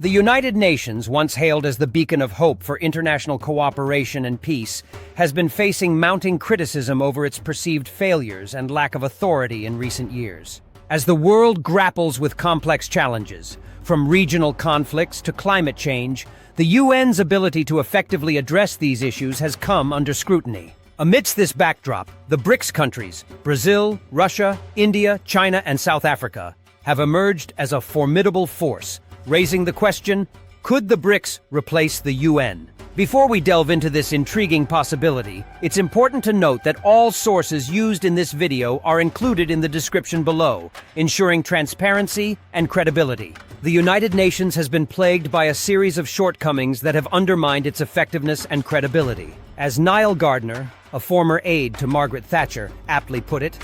The United Nations, once hailed as the beacon of hope for international cooperation and peace, has been facing mounting criticism over its perceived failures and lack of authority in recent years. As the world grapples with complex challenges, from regional conflicts to climate change, the UN's ability to effectively address these issues has come under scrutiny. Amidst this backdrop, the BRICS countries, Brazil, Russia, India, China, and South Africa, have emerged as a formidable force, raising the question, could the BRICS replace the UN? Before we delve into this intriguing possibility, it's important to note that all sources used in this video are included in the description below, ensuring transparency and credibility. The United Nations has been plagued by a series of shortcomings that have undermined its effectiveness and credibility. As Niall Gardner, a former aide to Margaret Thatcher, aptly put it,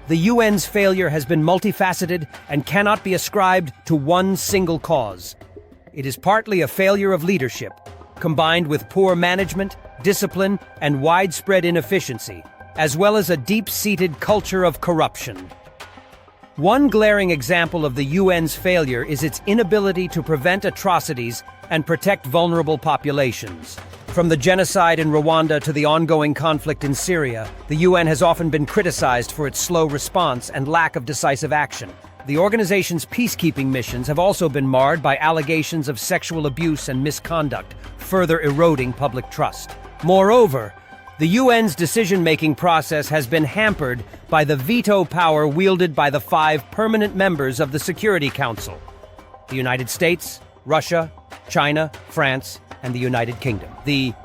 the UN's failure has been multifaceted and cannot be ascribed to one single cause. It is partly a failure of leadership, combined with poor management, discipline, and widespread inefficiency, as well as a deep-seated culture of corruption. One glaring example of the UN's failure is its inability to prevent atrocities and protect vulnerable populations. From the genocide in Rwanda to the ongoing conflict in Syria, the UN has often been criticized for its slow response and lack of decisive action. The organization's peacekeeping missions have also been marred by allegations of sexual abuse and misconduct, further eroding public trust. Moreover, the UN's decision-making process has been hampered by the veto power wielded by the 5 permanent members of the Security Council: the United States, Russia, China, France, and the United Kingdom.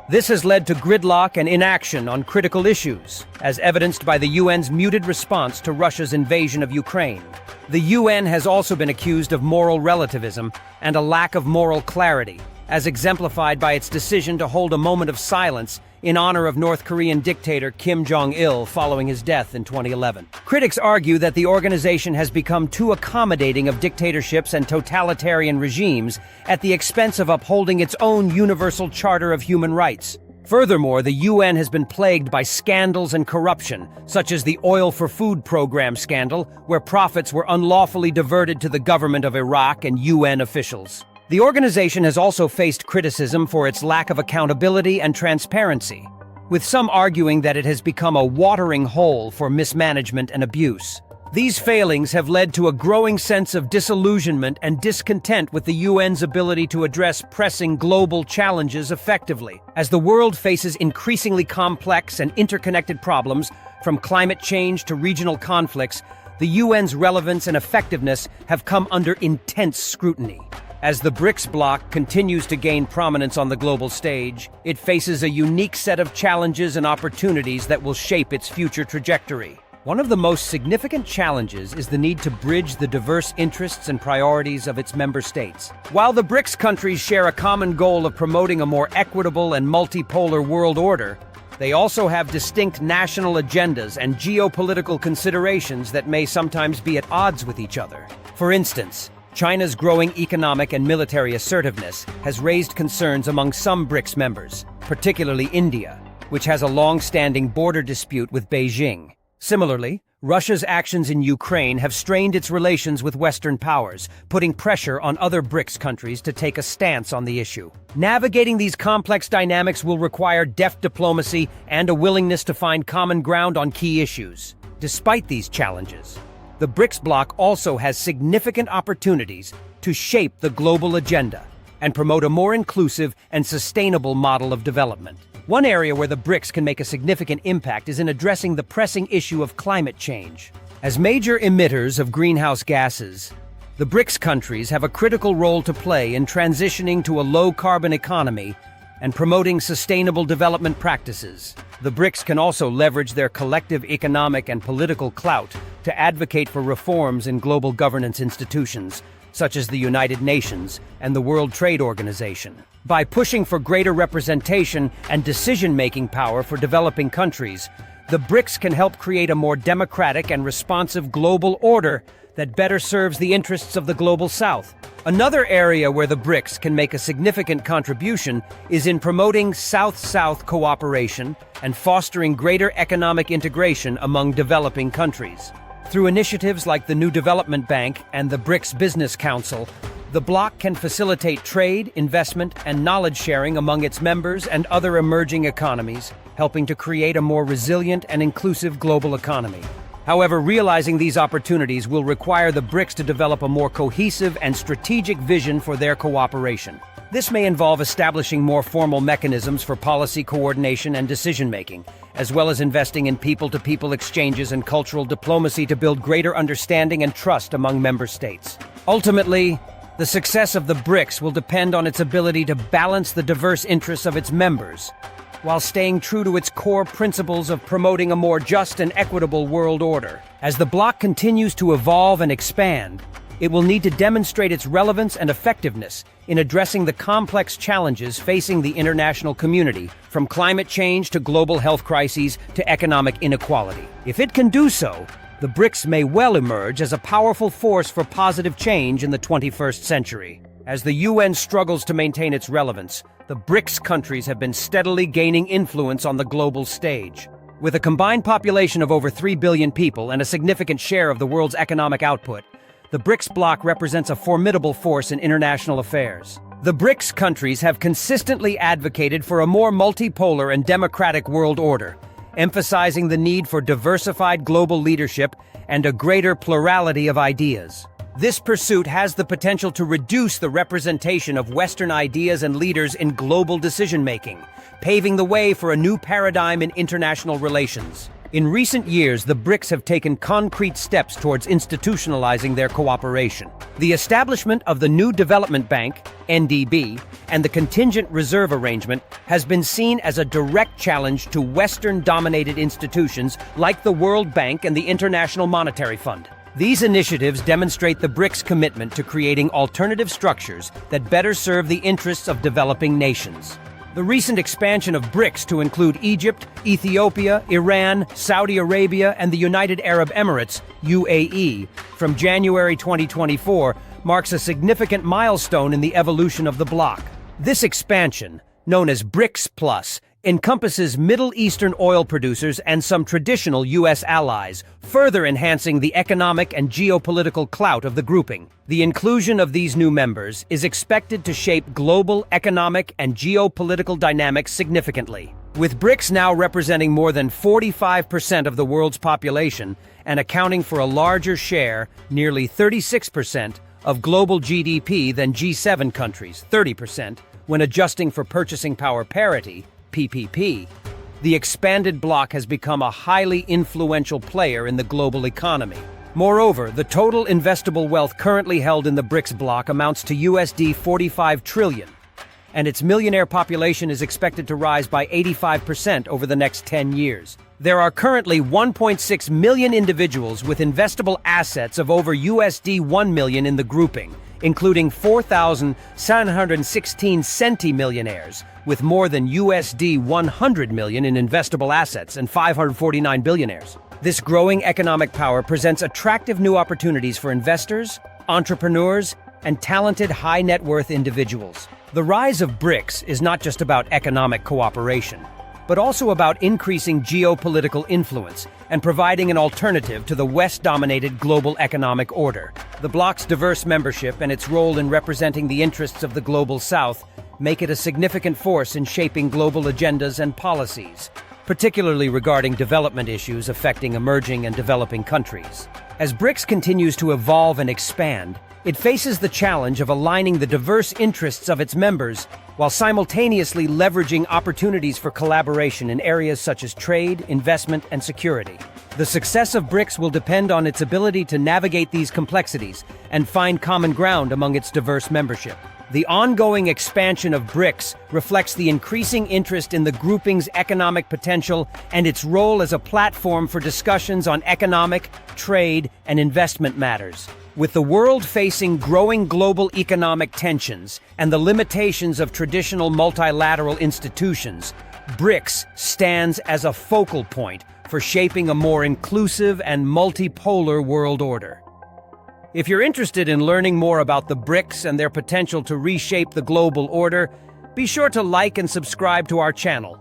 This has led to gridlock and inaction on critical issues, as evidenced by the UN's muted response to Russia's invasion of Ukraine. The UN has also been accused of moral relativism and a lack of moral clarity, as exemplified by its decision to hold a moment of silence in honor of North Korean dictator Kim Jong-il following his death in 2011. Critics argue that the organization has become too accommodating of dictatorships and totalitarian regimes at the expense of upholding its own universal charter of human rights. Furthermore, the UN has been plagued by scandals and corruption, such as the Oil for Food program scandal, where profits were unlawfully diverted to the government of Iraq and UN officials. The organization has also faced criticism for its lack of accountability and transparency, with some arguing that it has become a watering hole for mismanagement and abuse. These failings have led to a growing sense of disillusionment and discontent with the UN's ability to address pressing global challenges effectively. As the world faces increasingly complex and interconnected problems, from climate change to regional conflicts, the UN's relevance and effectiveness have come under intense scrutiny. As the BRICS bloc continues to gain prominence on the global stage, it faces a unique set of challenges and opportunities that will shape its future trajectory. One of the most significant challenges is the need to bridge the diverse interests and priorities of its member states. While the BRICS countries share a common goal of promoting a more equitable and multipolar world order, they also have distinct national agendas and geopolitical considerations that may sometimes be at odds with each other. For instance, China's growing economic and military assertiveness has raised concerns among some BRICS members, particularly India, which has a long-standing border dispute with Beijing. Similarly, Russia's actions in Ukraine have strained its relations with Western powers, putting pressure on other BRICS countries to take a stance on the issue. Navigating these complex dynamics will require deft diplomacy and a willingness to find common ground on key issues. Despite these challenges, the BRICS bloc also has significant opportunities to shape the global agenda and promote a more inclusive and sustainable model of development. One area where the BRICS can make a significant impact is in addressing the pressing issue of climate change. As major emitters of greenhouse gases, the BRICS countries have a critical role to play in transitioning to a low-carbon economy and promoting sustainable development practices. The BRICS can also leverage their collective economic and political clout to advocate for reforms in global governance institutions, such as the United Nations and the World Trade Organization. By pushing for greater representation and decision-making power for developing countries, the BRICS can help create a more democratic and responsive global order that better serves the interests of the global South. Another area where the BRICS can make a significant contribution is in promoting South-South cooperation and fostering greater economic integration among developing countries. Through initiatives like the New Development Bank and the BRICS Business Council, the The bloc can facilitate trade, investment, and knowledge sharing among its members and other emerging economies, helping to create a more resilient and inclusive global economy. However, realizing these opportunities will require the BRICS to develop a more cohesive and strategic vision for their cooperation. This may involve establishing more formal mechanisms for policy coordination and decision-making, as well as investing in people-to-people exchanges and cultural diplomacy to build greater understanding and trust among member states. Ultimately, the success of the BRICS will depend on its ability to balance the diverse interests of its members, while staying true to its core principles of promoting a more just and equitable world order. As the bloc continues to evolve and expand, it will need to demonstrate its relevance and effectiveness in addressing the complex challenges facing the international community, from climate change to global health crises to economic inequality. If it can do so, the BRICS may well emerge as a powerful force for positive change in the 21st century. As the UN struggles to maintain its relevance, the BRICS countries have been steadily gaining influence on the global stage. With a combined population of over 3 billion people and a significant share of the world's economic output, the BRICS bloc represents a formidable force in international affairs. The BRICS countries have consistently advocated for a more multipolar and democratic world order, emphasizing the need for diversified global leadership and a greater plurality of ideas. This pursuit has the potential to reduce the representation of Western ideas and leaders in global decision-making, paving the way for a new paradigm in international relations. In recent years, the BRICS have taken concrete steps towards institutionalizing their cooperation. The establishment of the New Development Bank, NDB, and the Contingent Reserve Arrangement has been seen as a direct challenge to Western-dominated institutions like the World Bank and the International Monetary Fund. These initiatives demonstrate the BRICS' commitment to creating alternative structures that better serve the interests of developing nations. The recent expansion of BRICS to include Egypt, Ethiopia, Iran, Saudi Arabia, and the United Arab Emirates, UAE, from January 2024 marks a significant milestone in the evolution of the bloc. This expansion, known as BRICS Plus, encompasses Middle Eastern oil producers and some traditional U.S. allies, further enhancing the economic and geopolitical clout of the grouping. The inclusion of these new members is expected to shape global economic and geopolitical dynamics significantly. With BRICS now representing more than 45% of the world's population and accounting for a larger share, nearly 36%, of global GDP than G7 countries, 30%, when adjusting for purchasing power parity, PPP, the expanded bloc has become a highly influential player in the global economy. Moreover, the total investable wealth currently held in the BRICS bloc amounts to USD 45 trillion, and its millionaire population is expected to rise by 85% over the next 10 years. There are currently 1.6 million individuals with investable assets of over USD 1 million in the grouping, including 4,716 centimillionaires, with more than USD 100 million in investable assets and 549 billionaires. This growing economic power presents attractive new opportunities for investors, entrepreneurs, and talented high-net-worth individuals. The rise of BRICS is not just about economic cooperation, but also about increasing geopolitical influence and providing an alternative to the West-dominated global economic order. The bloc's diverse membership and its role in representing the interests of the global South make it a significant force in shaping global agendas and policies, particularly regarding development issues affecting emerging and developing countries. As BRICS continues to evolve and expand, it faces the challenge of aligning the diverse interests of its members while simultaneously leveraging opportunities for collaboration in areas such as trade, investment, and security. The success of BRICS will depend on its ability to navigate these complexities and find common ground among its diverse membership. The ongoing expansion of BRICS reflects the increasing interest in the grouping's economic potential and its role as a platform for discussions on economic, trade, and investment matters. With the world facing growing global economic tensions and the limitations of traditional multilateral institutions, BRICS stands as a focal point for shaping a more inclusive and multipolar world order. If you're interested in learning more about the BRICS and their potential to reshape the global order, be sure to like and subscribe to our channel.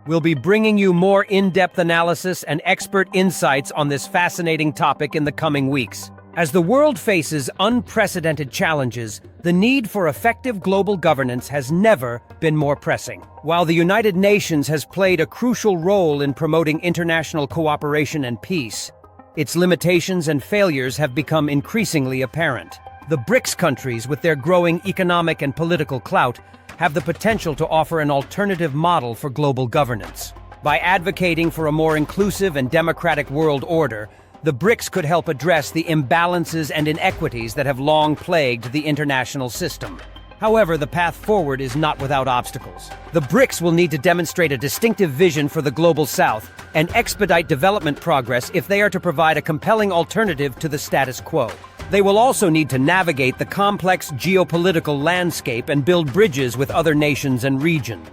We'll be bringing you more in-depth analysis and expert insights on this fascinating topic in the coming weeks. As the world faces unprecedented challenges, the need for effective global governance has never been more pressing. While the United Nations has played a crucial role in promoting international cooperation and peace, its limitations and failures have become increasingly apparent. The BRICS countries, with their growing economic and political clout, have the potential to offer an alternative model for global governance. By advocating for a more inclusive and democratic world order, the BRICS could help address the imbalances and inequities that have long plagued the international system. However, the path forward is not without obstacles. The BRICS will need to demonstrate a distinctive vision for the Global South and expedite development progress if they are to provide a compelling alternative to the status quo. They will also need to navigate the complex geopolitical landscape and build bridges with other nations and regions.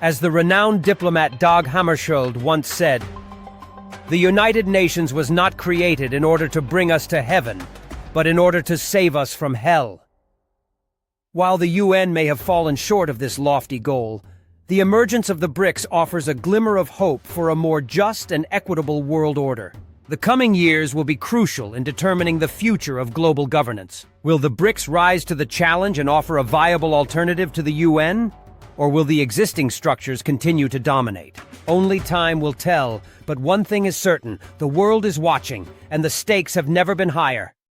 As the renowned diplomat Dag Hammarskjöld once said, "The United Nations was not created in order to bring us to heaven, but in order to save us from hell." While the UN may have fallen short of this lofty goal, the emergence of the BRICS offers a glimmer of hope for a more just and equitable world order. The coming years will be crucial in determining the future of global governance. Will the BRICS rise to the challenge and offer a viable alternative to the UN? Or will the existing structures continue to dominate? Only time will tell, but one thing is certain: the world is watching, and the stakes have never been higher.